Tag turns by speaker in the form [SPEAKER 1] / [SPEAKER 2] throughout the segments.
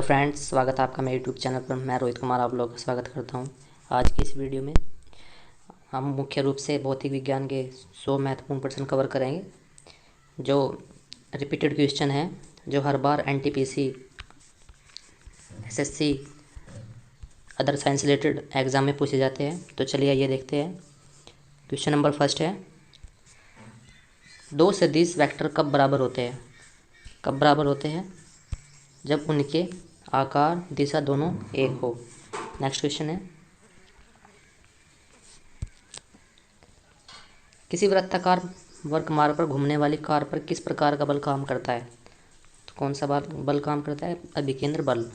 [SPEAKER 1] तो फ्रेंड्स, स्वागत है आपका मेरे यूट्यूब चैनल पर। मैं रोहित कुमार आप लोग का स्वागत करता हूं। आज की इस वीडियो में हम मुख्य रूप से भौतिक विज्ञान के 100 महत्वपूर्ण प्रश्न कवर करेंगे, जो रिपीटेड क्वेश्चन है, जो हर बार NTPC, SSC, other science related exam में पूछे जाते हैं। तो चलिए ये देखते हैं। क्वेश्चन नंबर फर्स्ट है, दो सदिश वेक्टर कब बराबर होते हैं? कब बराबर होते हैं? जब उनके आकार, दिशा दोनों एक हो। नेक्स्ट क्वेश्चन है, किसी वृत्ताकार वर्कमार्ग पर घूमने वाली कार पर किस प्रकार का बल काम करता है? तो कौन सा बल काम करता है? अभिकेंद्र बल।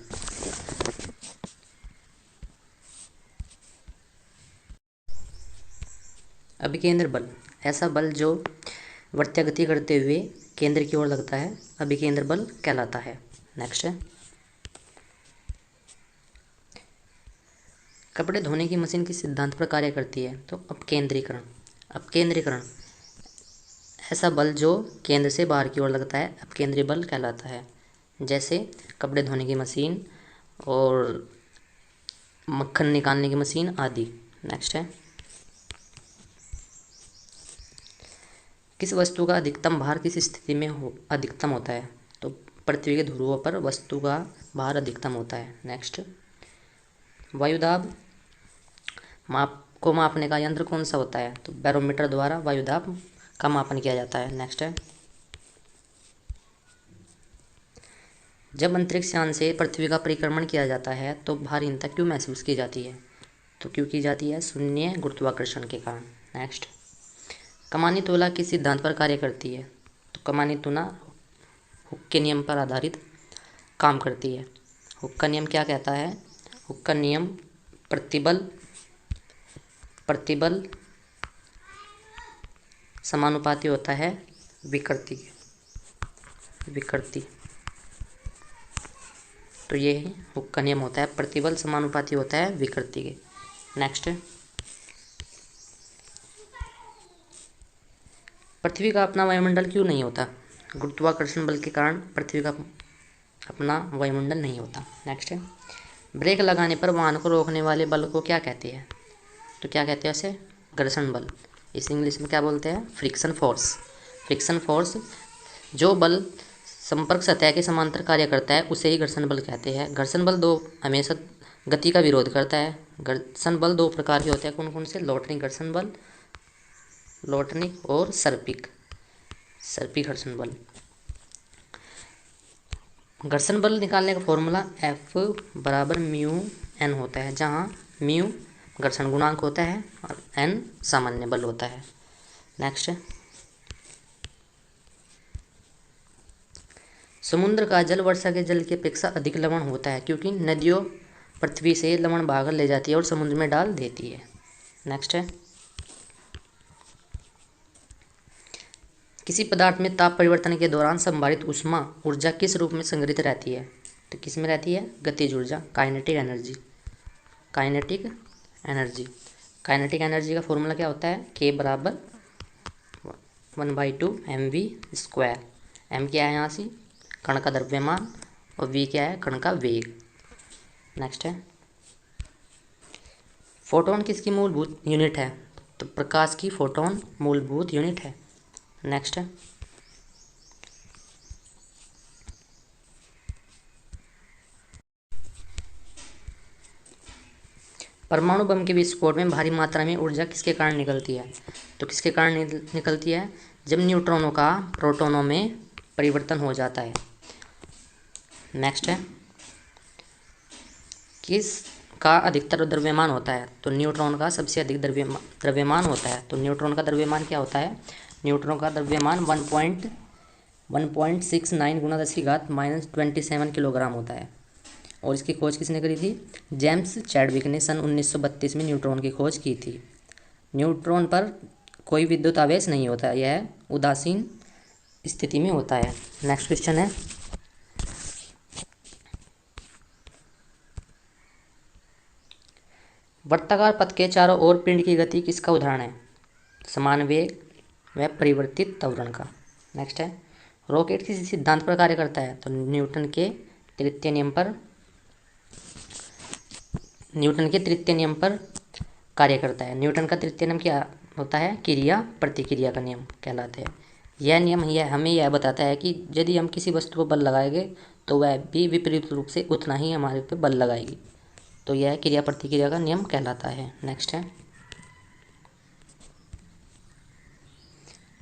[SPEAKER 1] अभिकेंद्र बल ऐसा बल जो वर्त्या गति करते हुए केंद्र की ओर लगता है, अभिकेंद्र बल कहलाता है। नेक्स्ट है, कपड़े धोने की मशीन किस सिद्धांत पर कार्य करती है? तो अपकेंद्रीकरण। अपकेंद्रीकरण ऐसा बल जो केंद्र से बाहर की ओर लगता है, अपकेंद्री बल कहलाता है। जैसे कपड़े धोने की मशीन और मक्खन निकालने की मशीन आदि। नेक्स्ट है, किस वस्तु का अधिकतम भार किस स्थिति में अधिकतम होता है? तो पृथ्वी के ध्रुवों पर वस्तु का भार अधिकतम होता है। नेक्स्ट, वायुदाब मापने का यंत्र कौन सा होता है? तो बैरोमीटर द्वारा वायुदाब का मापन किया जाता है। नेक्स्ट है, जब अंतरिक्ष यान से पृथ्वी का परिक्रमण किया जाता है तो भारहीनता क्यों महसूस की जाती है? तो क्यों की जाती है? शून्य गुरुत्वाकर्षण के कारण। नेक्स्ट, कमानी तुला किस सिद्धांत पर कार्य करती है? तो कमानी तुला हुक के नियम पर आधारित काम करती है। हुक का नियम क्या कहता है? हुक का नियम प्रतिबल प्रतिबल समानुपाती होता है विकृति विकृति। तो ये हुक का नियम होता है, प्रतिबल समानुपाती होता है विकृति के। नेक्स्ट, पृथ्वी का अपना वायुमंडल क्यों नहीं होता? गुरुत्वाकर्षण बल के कारण पृथ्वी का अपना वायुमंडल नहीं होता। नेक्स्ट है, ब्रेक लगाने पर वाहन को रोकने वाले बल को क्या कहते हैं? तो क्या कहते हैं उसे? घर्षण बल। इस इंग्लिश में क्या बोलते हैं? Friction force. फ्रिक्शन फोर्स जो बल संपर्क सतह के समांतर कार्य करता है उसे ही घर्षण बल कहते हैं। घर्षण बल हमेशा गति का विरोध करता है। घर्षण बल दो प्रकार के होते हैं, कौन कौन से? लौटनिक घर्षण बल, लौटनिक और सर्पिक घर्षण बल। घर्षण बल निकालने का फॉर्मूला F बराबर म्यू एन होता है, जहाँ म्यू घर्षण गुणांक होता है और एन सामान्य बल होता है। नेक्स्ट, समुद्र का जल वर्षा के जल की अपेक्षा अधिक लवण होता है क्योंकि नदियों पृथ्वी से लवण बहाकर ले जाती है और समुद्र में डाल देती है। नेक्स्ट है, किसी पदार्थ में ताप परिवर्तन के दौरान संभारित ऊष्मा ऊर्जा किस रूप में संग्रहित रहती है? तो किस में रहती है? गतिज ऊर्जा, kinetic energy. Kinetic energy kinetic energy का फॉर्मूला क्या होता है? K बराबर 1/2 mv²। m क्या है यहाँ से? कण का द्रव्यमान, और v क्या है? कण का वेग। नेक्स्ट है, फोटोन किसकी मूलभूत यूनिट है? तो प्रकाश की फोटोन मूलभूत यूनिट है। नेक्स्ट है, परमाणु बम के विस्फोट में भारी मात्रा में ऊर्जा किसके कारण निकलती है? तो किसके कारण निकलती है? जब न्यूट्रॉनों का प्रोटॉनों में परिवर्तन हो जाता है। नेक्स्ट है, किस का अधिकतर द्रव्यमान होता है? तो न्यूट्रॉन का सबसे अधिक द्रव्यमान होता है। तो न्यूट्रॉन का द्रव्यमान क्या होता है? न्यूट्रॉन का द्रव्यमान 1.69 गुणा 10⁻27 किलोग्राम होता है। और इसकी खोज किसने करी थी? जेम्स चैडविक ने सन 1932 में न्यूट्रॉन की खोज की थी। न्यूट्रॉन पर कोई विद्युत आवेश नहीं होता, यह उदासीन स्थिति में होता है। नेक्स्ट क्वेश्चन है, वृत्ताकार पथ के चारों ओर पिंड की गति किसका उदाहरण है? समान वेग व परिवर्तित त्वरण का। नेक्स्ट है, रॉकेट किस सिद्धांत पर कार्य करता है? तो न्यूटन के तृतीय नियम पर न्यूटन के तृतीय नियम पर कार्य करता है। न्यूटन का तृतीय नियम क्या होता है? क्रिया प्रतिक्रिया का नियम कहलाता है। यह नियम हमें यह बताता है कि यदि हम किसी वस्तु पर बल लगाएंगे तो वह भी विपरीत रूप से उतना ही हमारे पे बल लगाएगी। तो यह क्रिया प्रतिक्रिया का नियम कहलाता है। नेक्स्ट है,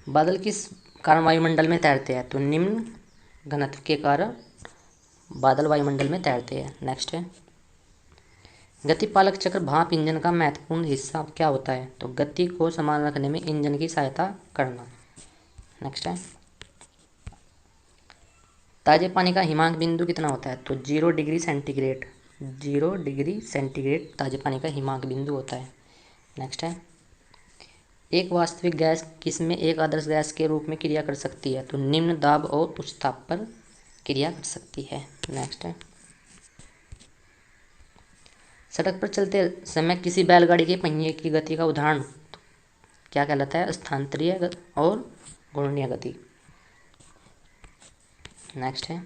[SPEAKER 1] बादल किस कारण वायुमंडल में तैरते हैं? तो निम्न घनत्व के कारण बादल वायुमंडल में तैरते हैं। नेक्स्ट है, गतिपालक चक्र भाप इंजन का महत्वपूर्ण हिस्सा क्या होता है? तो गति को समान रखने में इंजन की सहायता करना। नेक्स्ट है, ताजे पानी का हिमांक बिंदु कितना होता है? तो 0 डिग्री सेंटीग्रेड। 0 डिग्री सेंटीग्रेड ताजे पानी का हिमांक बिंदु होता है। नेक्स्ट है, एक वास्तविक गैस किसमें एक आदर्श गैस के रूप में क्रिया कर सकती है? तो निम्न दाब और उच्च ताप पर क्रिया कर सकती है। नेक्स्ट है, सड़क पर चलते समय किसी बैलगाड़ी के पहिए की गति का उदाहरण क्या कहलाता है? स्थानांतरीय और घूर्णीय गति। नेक्स्ट है,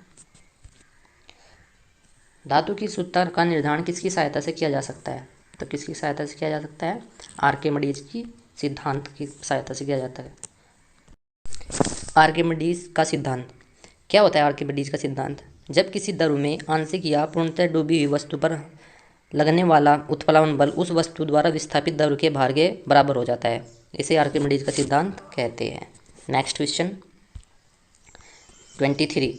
[SPEAKER 1] धातु की शुद्धता का निर्धारण किसकी सहायता से किया जा सकता है? तो किसकी सहायता से किया जा सकता है? आर्किमिडीज की सिद्धांत की सहायता से किया जाता है। आर्किमिडीज का सिद्धांत क्या होता है? आर्किमिडीज का सिद्धांत, जब किसी द्रव में आंशिक या पूर्णतः डूबी हुई वस्तु पर लगने वाला उत्प्लावन बल उस वस्तु द्वारा विस्थापित द्रव के भार के बराबर हो जाता है, इसे आर्किमिडीज का सिद्धांत कहते हैं। नेक्स्ट क्वेश्चन 23,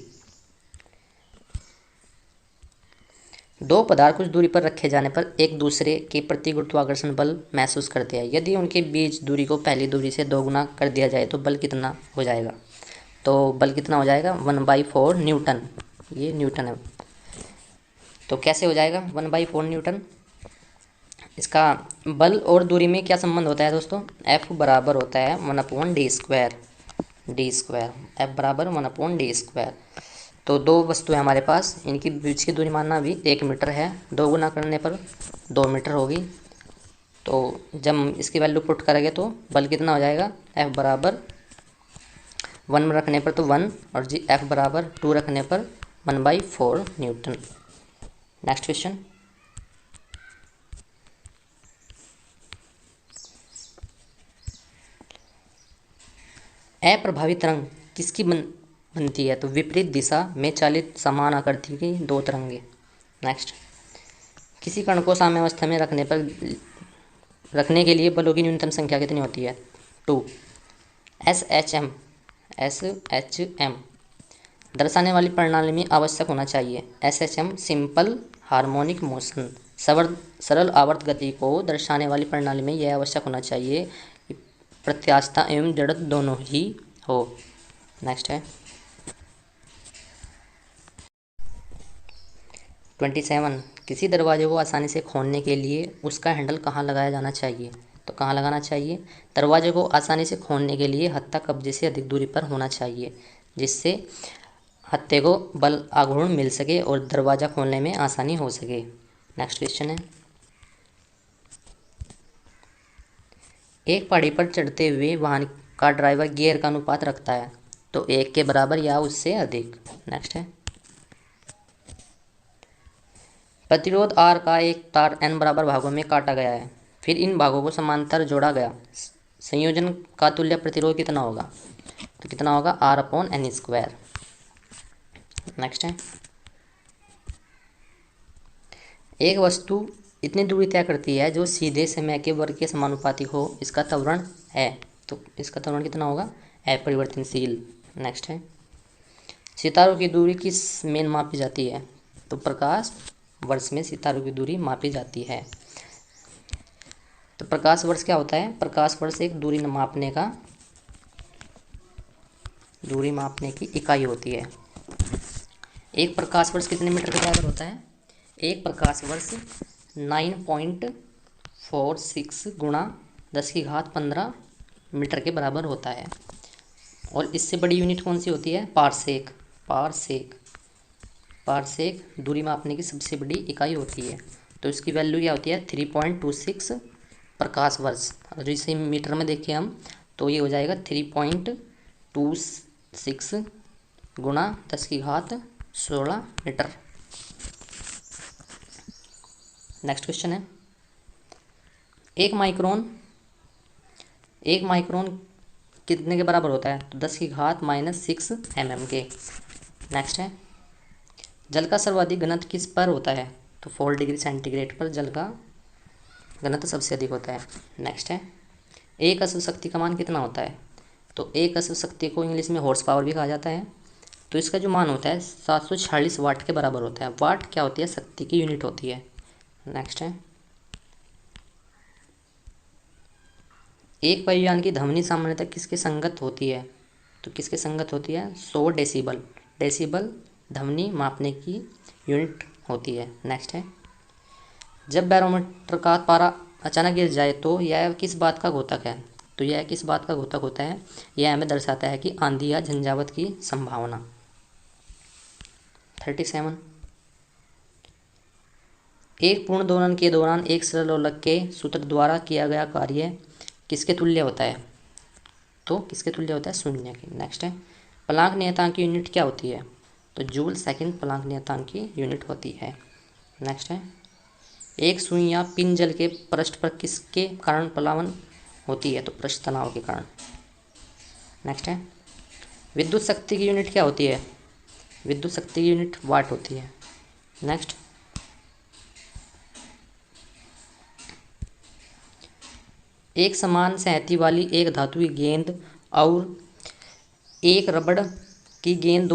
[SPEAKER 1] दो पदार्थ कुछ दूरी पर रखे जाने पर एक दूसरे के प्रति गुरुत्वाकर्षण बल महसूस करते हैं। यदि उनके बीच दूरी को पहली दूरी से दोगुना कर दिया जाए तो बल कितना हो जाएगा? तो बल कितना हो जाएगा? 1/4 न्यूटन। ये न्यूटन है। तो कैसे हो जाएगा 1/4 न्यूटन? इसका बल और दूरी में क्या संबंध होता है दोस्तों? F बराबर होता है 1/d²। F बराबर 1/d²। तो दो वस्तु है हमारे पास, इनकी बीच की दूरी मानना भी 1 मीटर है, 2 गुना करने पर 2 मीटर होगी। तो जब इसकी वैल्यू पुट करेंगे तो बल कितना हो जाएगा? F बराबर 1 रखने पर तो 1 और जी F बराबर 2 रखने पर 1/4 न्यूटन। नेक्स्ट क्वेश्चन, अप्रभावी तरंग किसकी बनती है? तो विपरीत दिशा में चालित समान आकृति की दो तरंगे। नेक्स्ट, किसी कण को साम्यावस्था में रखने के लिए बलों की न्यूनतम संख्या कितनी होती है? 2। SHM दर्शाने वाली प्रणाली में आवश्यक होना चाहिए। SHM सिंपल हार्मोनिक मोशन, सरल आवर्त गति को दर्शाने वाली प्रणाली में यह आवश्यक होना चाहिए कि प्रत्यास्थता एवं जड़त्व दोनों ही हो। नेक्स्ट है 27, किसी दरवाजे को आसानी से खोलने के लिए उसका हैंडल कहाँ लगाया जाना चाहिए? तो कहाँ लगाना चाहिए? दरवाजे को आसानी से खोलने के लिए हत्था कब्जे से अधिक दूरी पर होना चाहिए, जिससे हत्थे को बल आघूर्ण मिल सके और दरवाज़ा खोलने में आसानी हो सके। नेक्स्ट क्वेश्चन है, एक पहाड़ी पर चढ़ते हुए वाहन का ड्राइवर गियर का अनुपात रखता है, तो 1 के बराबर या उससे अधिक। नेक्स्ट है, प्रतिरोध R का एक तार n बराबर भागों में काटा गया है, फिर इन भागों को समांतर जोड़ा गया, संयोजन का तुल्य प्रतिरोध कितना होगा? तो कितना होगा? R/n²। नेक्स्ट है, एक वस्तु इतनी दूरी तय करती है जो सीधे समय के वर्ग के समानुपाती हो, इसका त्वरण है, तो इसका त्वरण कितना होगा? अपरिवर्तनशील। नेक्स्ट है, सितारों की दूरी किस में मापी जाती है? तो प्रकाश वर्ष में सितारों की दूरी मापी जाती है। तो प्रकाश वर्ष क्या होता है? प्रकाश वर्ष एक दूरी मापने की इकाई होती है। एक प्रकाश वर्ष कितने मीटर के बराबर होता है? एक प्रकाश वर्ष 9.46 गुणा 10⁻15 मीटर के बराबर होता है। और इससे बड़ी यूनिट कौन सी होती है? पारसेक। पारसेक दूरी मापने की सबसे बड़ी इकाई होती है। तो इसकी वैल्यू क्या होती है? 3.26 प्रकाश वर्ष। और इसे मीटर में देखें हम तो ये हो जाएगा 3.26 गुणा 10⁻16 मीटर। नेक्स्ट क्वेश्चन है, एक माइक्रोन कितने के बराबर होता है? तो 10⁻⁻6 के। नेक्स्ट है, जल का सर्वाधिक घनत्व किस पर होता है? तो 4 डिग्री सेंटीग्रेड पर जल का घनत्व सबसे अधिक होता है। नेक्स्ट है, एक अश्व शक्ति का मान कितना होता है? तो एक अश्व शक्ति को इंग्लिश में हॉर्स पावर भी कहा जाता है। तो इसका जो मान होता है 740 वाट के बराबर होता है। वाट क्या होती है? शक्ति की यूनिट होती है। नेक्स्ट है, एक वायुयान की ध्वनि सामान्यतः किसके संगत होती है? तो किसके संगत होती है? 100 डेसिबल। डेसिबल ध्वनि मापने की यूनिट होती है। नेक्स्ट है, जब बैरोमीटर का पारा अचानक गिर जाए तो यह किस बात का द्योतक है? तो यह किस बात का द्योतक होता है? यह हमें दर्शाता है कि आंधी या झंझावत की संभावना। 37, एक पूर्ण दोलन के दौरान एक सरल लोलक के सूत्र द्वारा किया गया कार्य किसके तुल्य होता है? तो किसके तुल्य होता है? शून्य के। नेक्स्ट है, प्लांक नियतांक की यूनिट क्या होती है? तो जूल सेकंड प्लांक नियतांक की यूनिट होती है। नेक्स्ट है, एक सुई या पिन जल के पृष्ठ पर किसके कारण प्लावन होती है? तो पृष्ठ तनाव के कारण। नेक्स्ट है, विद्युत शक्ति की यूनिट क्या होती है? विद्युत शक्ति की यूनिट वाट होती है। नेक्स्ट, एक समान सहती वाली एक धातु की गेंद और एक रबड़ की गेंद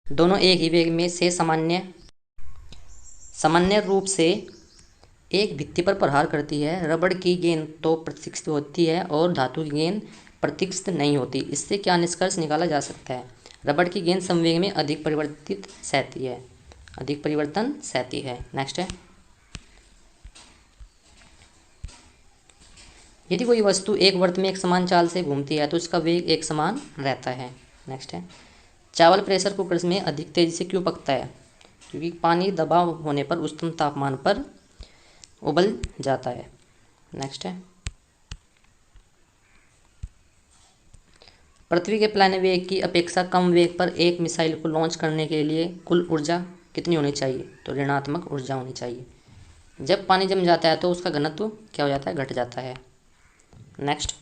[SPEAKER 1] दोनों एक ही वेग में से सामान्य रूप से एक भित्ति पर प्रहार करती है। रबड़ की गेंद तो प्रतिष्ठित होती है और धातु की गेंद प्रतिष्ठित नहीं होती। इससे क्या निष्कर्ष निकाला जा सकता है? रबड़ की गेंद संवेग में अधिक परिवर्तन सहती है। नेक्स्ट है, यदि कोई वस्तु एक वृत्त में एक समान चाल से घूमती है तो उसका वेग एक समान रहता है। नेक्स्ट है, चावल प्रेशर कुकर में अधिक तेजी से क्यों पकता है? क्योंकि पानी दबाव होने पर उच्चतम तापमान पर उबल जाता है। नेक्स्ट है, पृथ्वी के प्लान वेग की अपेक्षा कम वेग पर एक मिसाइल को लॉन्च करने के लिए कुल ऊर्जा कितनी होनी चाहिए? तो ऋणात्मक ऊर्जा होनी चाहिए। जब पानी जम जाता है तो उसका घनत्व क्या हो जाता है? घट जाता है। नेक्स्ट,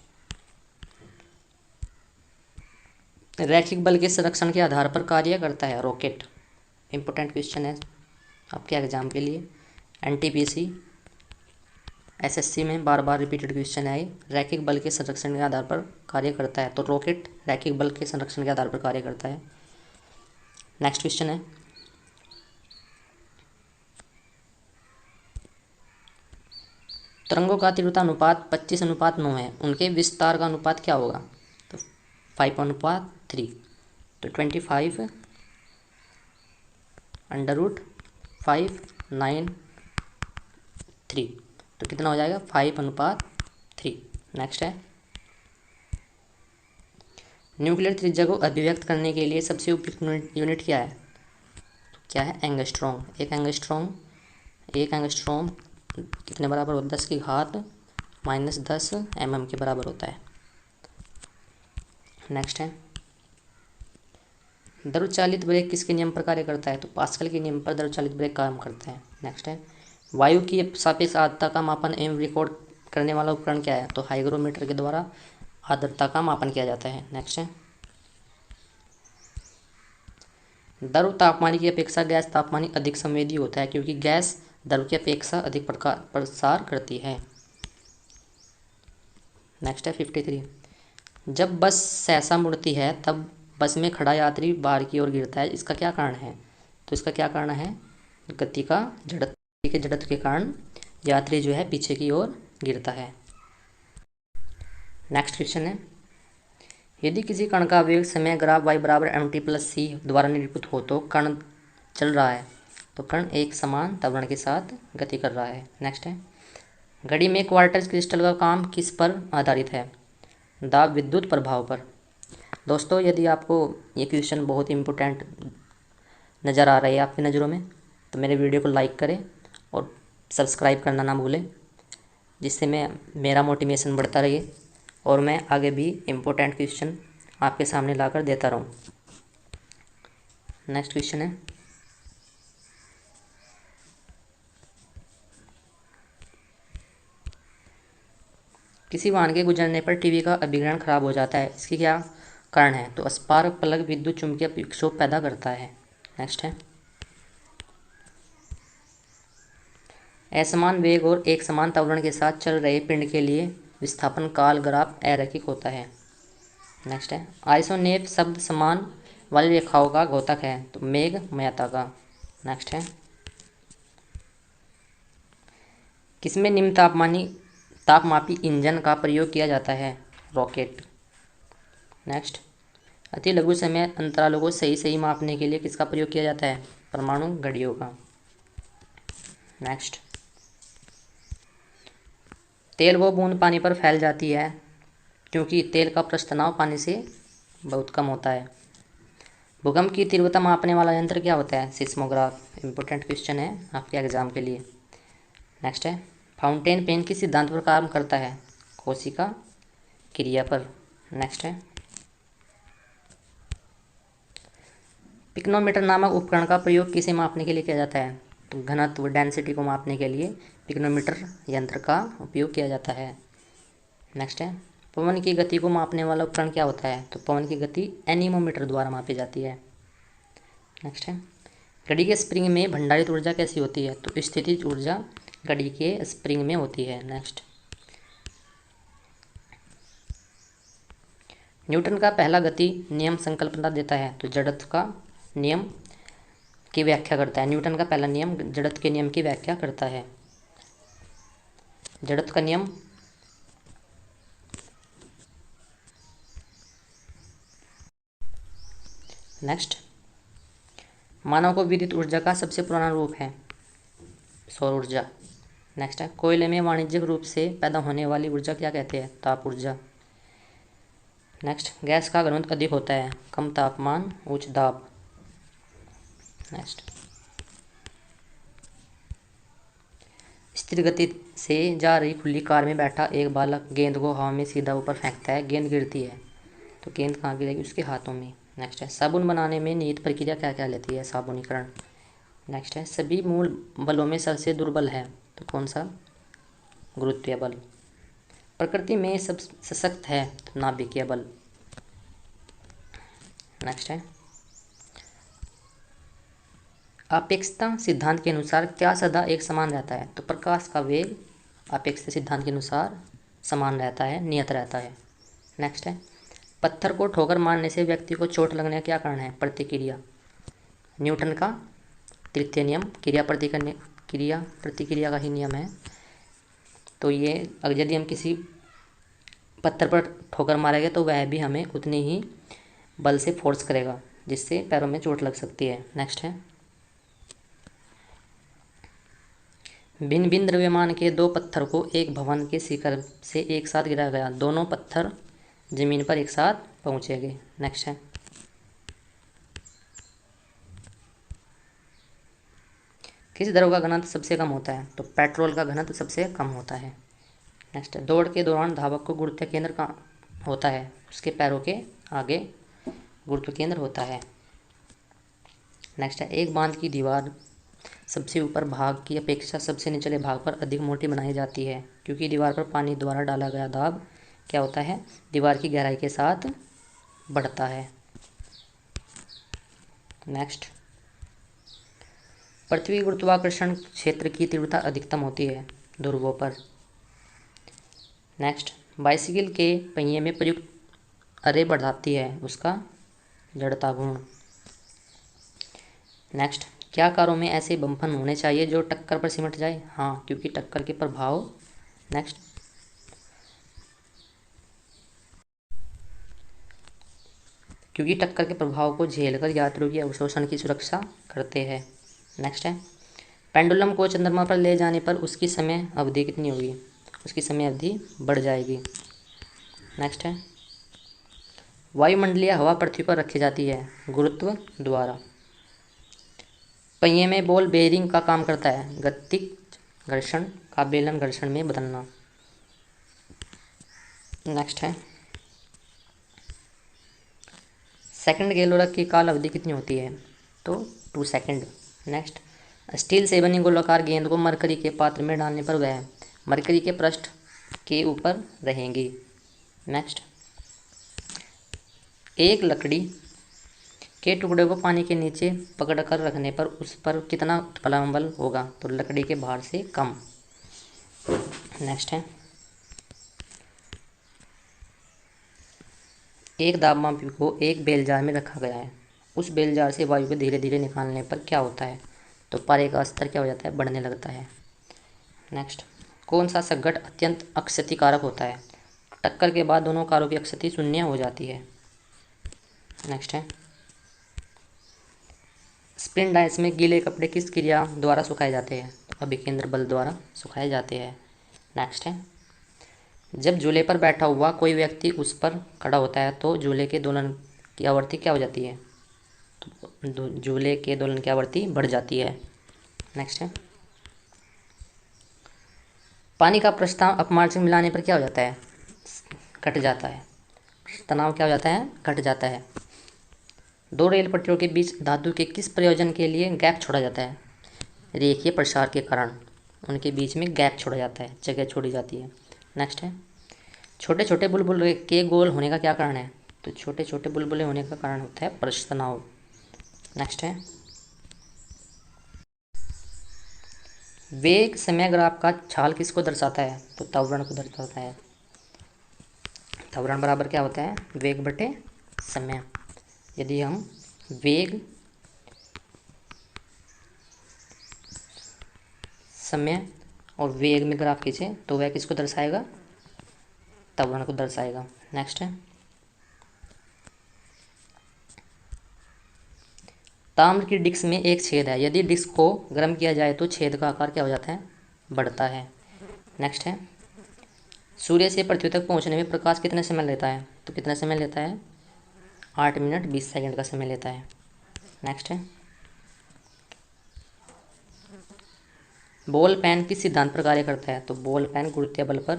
[SPEAKER 1] रैखिक बल के संरक्षण के आधार पर कार्य करता है रॉकेट। इंपॉर्टेंट क्वेश्चन है आपके एग्जाम के लिए। एनटीपीसी एसएससी में बार बार रिपीटेड क्वेश्चन है। रैखिक बल के संरक्षण के आधार पर कार्य करता है, तो रॉकेट रैखिक बल के संरक्षण के आधार पर कार्य करता है। नेक्स्ट क्वेश्चन है, तरंगों का तीव्रता अनुपात 25:9 है, उनके विस्तार का अनुपात क्या होगा? तो 5/3, तो 25/5/9(3), तो कितना हो जाएगा? 5/3। नेक्स्ट है, न्यूक्लियर त्रिज्या को अभिव्यक्त करने के लिए सबसे उपयुक्त यूनिट क्या है? क्या है? एंगस्ट्रॉम। एक एंगस्ट्रॉम कितने बराबर होता है? 10⁻⁻10 mm के बराबर होता है। नेक्स्ट है, द्रवचालित ब्रेक किसके नियम पर कार्य करता है? तो पास्कल के नियम पर द्रवचालित ब्रेक काम करता है। नेक्स्ट है, वायु की सापेक्ष आर्द्रता का मापन एवं रिकॉर्ड करने वाला उपकरण क्या है? तो हाइग्रोमीटर के द्वारा आर्द्रता का मापन किया जाता है। नेक्स्ट है, द्रव तापमान की अपेक्षा गैस तापमान अधिक संवेदी होता है क्योंकि गैस द्रव की अपेक्षा अधिक प्रसार करती है। नेक्स्ट है 53, जब बस सहसा मुड़ती है तब बस में खड़ा यात्री बाहर की ओर गिरता है, इसका क्या कारण है? तो इसका क्या कारण है? गति के जड़त्व के कारण यात्री जो है पीछे की ओर गिरता है। नेक्स्ट क्वेश्चन है, यदि किसी कण का वेग समय ग्राफ y बराबर mt+c द्वारा निरूपित हो तो कण चल रहा है, तो कण एक समान त्वरण के साथ गति कर रहा है। नेक्स्ट है, घड़ी में क्वार्ट्ज क्रिस्टल का काम किस पर आधारित है? दाब विद्युत प्रभाव पर। दोस्तों, यदि आपको ये क्वेश्चन बहुत इम्पोर्टेंट नज़र आ रहा है आपकी नज़रों में तो मेरे वीडियो को लाइक करें और सब्सक्राइब करना ना भूलें, जिससे मेरा मोटिवेशन बढ़ता रहे और मैं आगे भी इम्पोर्टेंट क्वेश्चन आपके सामने लाकर देता रहूं। नेक्स्ट क्वेश्चन है, किसी वाहन के गुजरने पर टीवी का अभिग्रहण खराब हो जाता है, इसकी क्या कारण है? तो स्पार्क प्लग विद्युत चुम्बकीय विक्षोभ पैदा करता है। नेक्स्ट है, असमान वेग और एक समान त्वरण के साथ चल रहे पिंड के लिए विस्थापन काल ग्राफ अरैखिक होता है। नेक्स्ट है, आइसोनेप शब्द समान वाली रेखाओं का घोतक है, तो मेघ का। नेक्स्ट है, किसमें निम्न तापमापी इंजन का प्रयोग किया जाता है? रॉकेट। नेक्स्ट, अति लघु समय अंतरालों को सही सही मापने के लिए किसका प्रयोग किया जाता है? परमाणु घड़ियों का। नेक्स्ट, तेल वो बूंद पानी पर फैल जाती है क्योंकि तेल का पृष्ठ तनाव पानी से बहुत कम होता है। भूकंप की तीव्रता मापने वाला यंत्र क्या होता है? सिस्मोग्राफ। इंपॉर्टेंट क्वेश्चन है आपके एग्जाम के लिए। नेक्स्ट है, फाउंटेन पेन किस सिद्धांत पर काम करता है? कोशिका क्रिया पर। नेक्स्ट है, पिक्नोमीटर नामक उपकरण का प्रयोग किसे मापने के लिए किया जाता है? तो घनत्व डेंसिटी को मापने के लिए पिक्नोमीटर यंत्र का उपयोग किया जाता है। नेक्स्ट है, पवन की गति को मापने वाला उपकरण क्या होता है? तो पवन की गति एनीमोमीटर द्वारा मापी जाती है। नेक्स्ट है, घड़ी के स्प्रिंग में भंडारित ऊर्जा कैसी होती है? तो स्थितिज ऊर्जा घड़ी के स्प्रिंग में होती है। नेक्स्ट, न्यूटन का पहला गति नियम संकल्पना देता है, तो जड़त्व का नियम की व्याख्या करता है। न्यूटन का पहला नियम जड़त्व के नियम की व्याख्या करता है। जड़त्व का नियम नेक्स्ट, मानव को विद्युत ऊर्जा का सबसे पुराना रूप है सौर ऊर्जा। नेक्स्ट है, कोयले में वाणिज्यिक रूप से पैदा होने वाली ऊर्जा क्या कहते हैं? ताप ऊर्जा। नेक्स्ट, गैस का घनत्व अधिक होता है कम तापमान उच्च दाब। नेक्स्ट, स्थिर गति से जा रही खुली कार में बैठा एक बालक गेंद को हवा में सीधा ऊपर फेंकता है, गेंद गिरती है, तो गेंद कहाँ गिरेगी? उसके हाथों में। नेक्स्ट है, साबुन बनाने में निहित प्रक्रिया क्या क्या लेती है? साबुनीकरण। नेक्स्ट है, सभी मूल बलों में सबसे दुर्बल है, तो कौन सा? गुरुत्वीय बल। प्रकृति में सब सशक्त है, तो नाभिकीय बल। नेक्स्ट है, अपेक्षता सिद्धांत के अनुसार क्या सदा एक समान रहता है? तो प्रकाश का वेग अपेक्षता सिद्धांत के अनुसार समान रहता है, नियत रहता है। नेक्स्ट है, पत्थर को ठोकर मारने से व्यक्ति को चोट लगने का क्या कारण है? प्रतिक्रिया। न्यूटन का तृतीय नियम क्रिया प्रतिक्रिया का ही नियम है। तो ये यदि हम किसी पत्थर पर ठोकर मारेंगे तो वह भी हमें उतनी ही बल से फोर्स करेगा, जिससे पैरों में चोट लग सकती है। नेक्स्ट है, भिन्न भिन्न द्रव्यमान के दो पत्थर को एक भवन के शिखर से एक साथ गिराया गया, दोनों पत्थर जमीन पर एक साथ पहुंचेंगे। नेक्स्ट है, किस द्रव का घनत्व सबसे कम होता है? तो पेट्रोल का घनत्व सबसे कम होता है। नेक्स्ट है, दौड़ के दौरान धावक को गुरुत्व केंद्र कहाँ होता है? उसके पैरों के आगे गुरुत्व केंद्र होता है। नेक्स्ट है, एक बांध की दीवार सबसे ऊपर भाग की अपेक्षा सबसे निचले भाग पर अधिक मोटी बनाई जाती है क्योंकि दीवार पर पानी द्वारा डाला गया दाब क्या होता है? दीवार की गहराई के साथ बढ़ता है। नेक्स्ट, पृथ्वी गुरुत्वाकर्षण क्षेत्र की तीव्रता अधिकतम होती है ध्रुवों पर। नेक्स्ट, बाइसिकल के पहिए में प्रयुक्त अरे बढ़ाती है उसका जड़ता गुण। नेक्स्ट, क्या कारों में ऐसे बम्फन होने चाहिए जो टक्कर पर सिमट जाए? हाँ, क्योंकि टक्कर के प्रभाव। नेक्स्ट, क्योंकि टक्कर के प्रभाव को झेलकर यात्रियों की अवशोषण की सुरक्षा करते हैं। नेक्स्ट है, पेंडुलम को चंद्रमा पर ले जाने पर उसकी समय अवधि कितनी होगी? उसकी समय अवधि बढ़ जाएगी। नेक्स्ट है, वायुमंडलीय हवा पृथ्वी पर रखी जाती है गुरुत्व द्वारा। पहिए में बॉल बेयरिंग का काम करता है गतिज घर्षण का बेलन घर्षण में बदलना। नेक्स्ट है, सेकंड गेलोरक की काल अवधि कितनी होती है? तो 2 सेकंड। नेक्स्ट, स्टील से बनी गोलाकार गेंद को मरकरी के पात्र में डालने पर वह मरकरी के पृष्ठ के ऊपर रहेंगी। नेक्स्ट, एक लकड़ी के टुकड़े को पानी के नीचे पकड़कर रखने पर उस पर कितना उत्प्लावन बल होगा? तो लकड़ी के भार से कम। नेक्स्ट है, एक दाबमापी को एक बेलजार में रखा गया है, उस बेलजार से वायु को धीरे धीरे निकालने पर क्या होता है? तो पारे का स्तर क्या हो जाता है? बढ़ने लगता है। नेक्स्ट, कौन सा संघट अत्यंत अक्षतिकारक होता है? टक्कर के बाद दोनों कारों की अक्षति शून्य हो जाती है। नेक्स्ट है, स्पिन डाइस में गीले कपड़े किस क्रिया द्वारा सुखाए जाते हैं? तो अभिकेंद्र बल द्वारा सुखाए जाते हैं। नेक्स्ट है, जब झूले पर बैठा हुआ कोई व्यक्ति उस पर खड़ा होता है तो झूले के दोलन की आवृत्ति क्या हो जाती है? तो झूले के दोलन की आवृत्ति बढ़ जाती है। नेक्स्ट है, पानी का प्रस्ताव अपमार्जक मिलाने पर क्या हो जाता है? घट जाता है। तनाव क्या हो जाता है? घट जाता है। दो रेल पटरियों के बीच धातु के किस प्रयोजन के लिए गैप छोड़ा जाता है? रेखीय प्रसार के कारण उनके बीच में गैप छोड़ा जाता है, जगह छोड़ी जाती है। नेक्स्ट है, छोटे छोटे बुलबुले के गोल होने का क्या कारण है? तो छोटे छोटे बुलबुले होने का कारण होता है पृष्ठ तनाव। नेक्स्ट है, वेग समय ग्राफ का छाल किसको दर्शाता है? तो त्वरण को दर्शाता है। त्वरण बराबर क्या होता है? वेग बटे समय। यदि हम वेग, समय और वेग में ग्राफ खींचे तो वह किसको दर्शाएगा? त्वरण को दर्शाएगा। नेक्स्ट है, ताम्र की डिस्क में एक छेद है, यदि डिस्क को गर्म किया जाए तो छेद का आकार क्या हो जाता है? बढ़ता है। नेक्स्ट है, सूर्य से पृथ्वी तक पहुंचने में प्रकाश कितने समय लेता है? तो कितना समय लेता है? 8 मिनट 20 सेकंड का समय लेता है। नेक्स्ट है, बॉल पेन किस सिद्धांत पर कार्य करता है? तो बॉल पेन गुरुत्वीय बल पर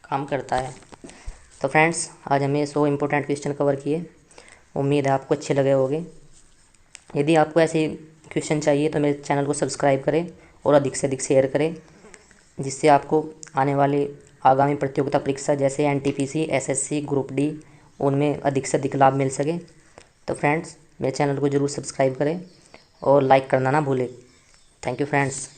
[SPEAKER 1] काम करता है। तो फ्रेंड्स, आज हमें 100 इम्पोर्टेंट क्वेश्चन कवर किए। उम्मीद है आपको अच्छे लगे होंगे। यदि आपको ऐसे क्वेश्चन चाहिए तो मेरे चैनल को सब्सक्राइब करें और अधिक से अधिक शेयर करें, जिससे आपको आने वाले आगामी प्रतियोगिता परीक्षा जैसे एनटीपीसी, एसएससी, ग्रुप डी, उनमें अधिक से अधिक लाभ मिल सके। तो फ्रेंड्स, मेरे चैनल को ज़रूर सब्सक्राइब करें और लाइक करना ना भूलें। Thank you friends.